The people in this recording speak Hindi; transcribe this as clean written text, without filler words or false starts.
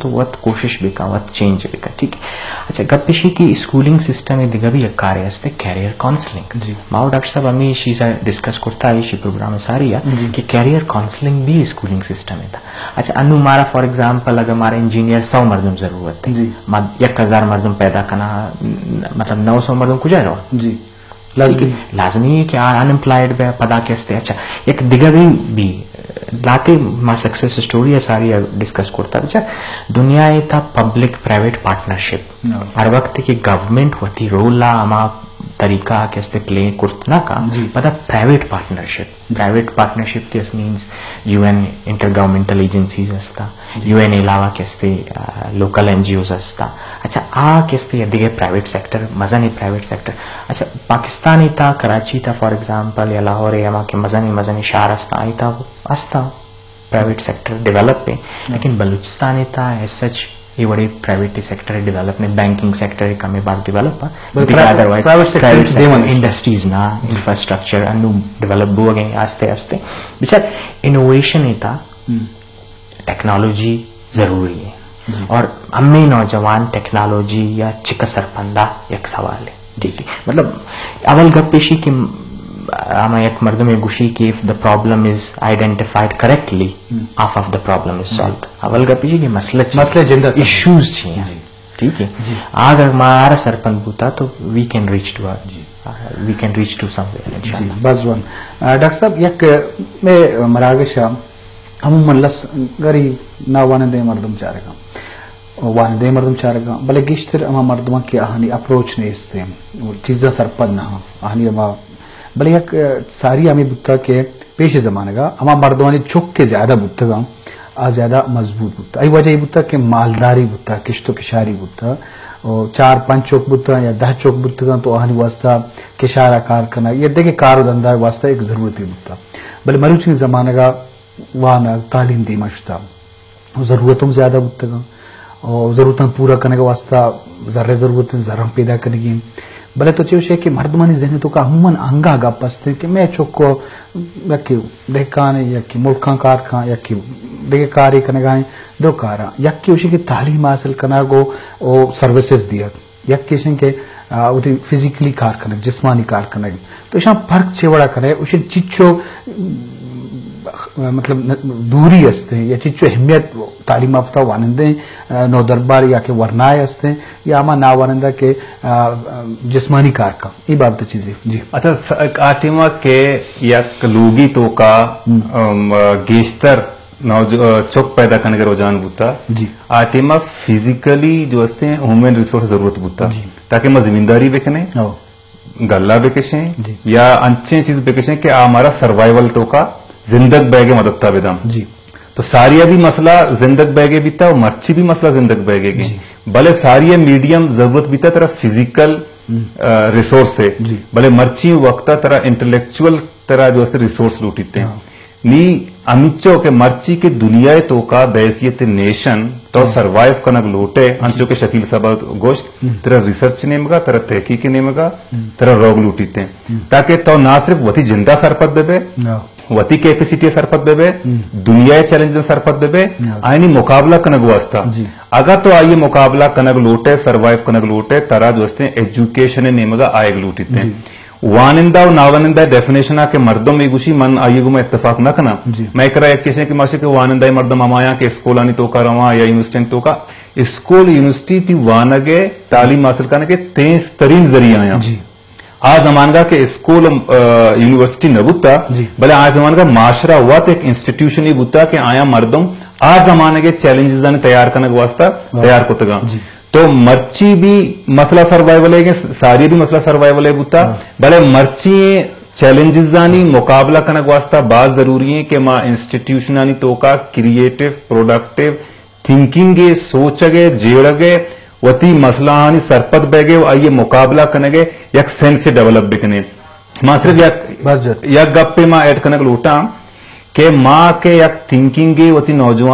तो वत कोशिश बिका वत चेंज बिका ठीक है। अच्छा गप्पेशी की स्कूलिंग सिस्टम में दिगा भी एक कार्य असते कैरियर काउंसलिंग जी माओ डॉक्टर साहब हमें शीजा डिस्कस करता है इसी प्रोग्राम में सारी है कि कैरियर काउंसलिंग भी स्कूलिंग सिस्टम में था। अच्छा अनु मारा फॉर एग्जांपल अगर हमारा इंजीनियर 100 मर्दम जरूरत है जी 1000 मर्दम पैदा करना मतलब 900 मर्दम कुछ जी लाजमी है कि अनएम्प्लॉयड पदा के हस्ते। अच्छा एक दिगा भी लाते मा सक्सेस स्टोरी है सारी डिस्कस करता बच्चा दुनिया था पब्लिक प्राइवेट पार्टनरशिप हर वक्त की गवर्नमेंट होती रोल ला अमा तरीका के हस्ते प्ले करतना का पता private partnership this means UN intergovernmental agencies असता यूएन अलावा के हस्ते लोकल एनजीओज असता। अच्छा आ के हस्ते दिगे प्राइवेट सेक्टर मजा नहीं प्राइवेट सेक्टर। अच्छा पाकिस्तान था कराची था फॉर एग्जांपल या लाहौर या के मजा नहीं शहर अस्ता प्राइवेट सेक्टर डेवलप है लेकिन बलूचिस्तान था एज सच ये बड़े प्राइवेट सेक्टर डेवलप ने बैंकिंग सेक्टर कमी बात डेवलप अदरवाइज प्राइवेट इंडस्ट्रीज ना इंफ्रास्ट्रक्चर अनु डेवलप हो गए आस्ते आस्ते बेचार इनोवेशन था टेक्नोलॉजी जरूरी है और हमें नौजवान टेक्नोलॉजी या चिका सरपंदा एक सवाल है ठीक है मतलब अवल गप्पेशी की आमा एक मर्द में गुशी की if the problem is identified correctly half of the problem is solved अवल गप्पेशी के मसले जिंदा इश्यूज चाहिए ठीक है। अगर हमारा सरपंच बूता तो we can reach to somewhere इंशाल्लाह। बस वन डॉक्टर साहब एक मैं मरागशा हम मल्लस गरी ना वानदे मर्दम चारगा भले गिश्तर अमा मर्दमा की आहानी अप्रोच ने इसते चीज़ा सरपंच ना आहानी अमा भले एक सारी हमें बुत्ता के पेश जमाने का हमारा मर्दवानी चुक के ज्यादा बुत्ता का आ ज्यादा मजबूत बुत्ता आई वजह बुत्ता के मालदारी बुत्ता किश्तो किशारी बुत्ता और 4-5 चौक बुत्ता या 10 चौक बुत्ता का तो आहानी वास्ता किशारा कार करना ये देखे कार धंधा वास्ता एक जरूरती बुत्ता भले मरुची जमाने का वाना तालीम दी मशता जरूरतों में ज्यादा बुत्ता का और जरूरतें पूरा करने का वास्ता जरूरतें जरम पैदा करेगी भले तो चाहिए कि मर्दमानी जहनी तो का अमूमन अंगा गा पसते कि मैं चौको या कि देखाने या कि मुल्का कार का या कि देखे कार करने का दो कारा या कि उसी की तालीम हासिल करना को ओ सर्विसेज दिया या कि उसी के उधर फिजिकली कार करने जिस्मानी कार करने तो इसमें फर्क छेवड़ा करे उसी चिच्चो मतलब दूरी असते या चिच्चो अहमियत तालीम याफ्ता वानंदे नौ दरबार या के वरनाए असते या आमा ना वानंदा के जिस्मानी कार का ये बात चीजें जी। अच्छा आतिमा के या लोगी तो का गेस्तर चौक पैदा करने के रुझान बुता जी आतिमा फिजिकली जो असते हैं ह्यूमन रिसोर्स जरूरत बुता ताकि मैं जिम्मेदारी बेकने गल्ला बेकेशे या अच्छे चीज बेकेशे कि हमारा सर्वाइवल तो का जिंदग बैगे मदद था बेदम जी तो सारिया भी मसला जिंदग बैगे भी था और मर्ची भी मसला जिंदग बैगे की भले सारिया मीडियम जरूरत भी था तेरा फिजिकल रिसोर्स से भले मर्ची वक्त तेरा इंटेलेक्चुअल तेरा जो रिसोर्स लूटीते नी अमिचो के मर्ची के दुनिया तो का बैसियत नेशन तो सरवाइव कनक लोटे अंचो के शकील सबा गोश्त तेरा रिसर्च नेमगा तेरा तहकीक नेमगा तेरा रोग लूटीते ताकि तो ना सिर्फ वही जिंदा सरपत देबे वती कैपेसिटी सरपत देबे दुनिया चैलेंज सरपत देबे आईनी मुकाबला कनक वास्ता अगर तो आइए मुकाबला कनक लोटे सरवाइव कनक लोटे तरा जो एजुकेशन नेमगा आएग लूटीते वानिंदा और नावानिंदा डेफिनेशन के मर्दों में गुशी मन आइएगो में इत्तेफाक न करना मैं करा एक किसी के माशे के वानिंदा मर्दम अमाया के स्कूल आनी तो का रवा या यूनिवर्सिटी तो का स्कूल यूनिवर्सिटी थी वानगे तालीम हासिल करने के तेज तरीन जरिया आज जमान का के स्कूल यूनिवर्सिटी न बुता भले आज जमान का माशरा हुआ तो एक इंस्टीट्यूशन ही बुता के आया मर्दम आज जमाने के चैलेंजेस तैयार करने के वास्ता तैयार कोतगा तो मर्ची भी मसला सर्वाइवल है सारी भी मसला सर्वाइवल है बुता भले मर्ची चैलेंजेस जानी मुकाबला करने वास्ता बात जरूरी है कि माँ इंस्टीट्यूशन आनी तो का क्रिएटिव प्रोडक्टिव थिंकिंग सोचगे जेड़गे वती मसला आनी सरपत बैगे आइए मुकाबला करने एक सेंस से डेवलप बिकने माँ सिर्फ यक गप्पे माँ एड करने लूटा के माँ के यक थिंकिंग वती नौजवान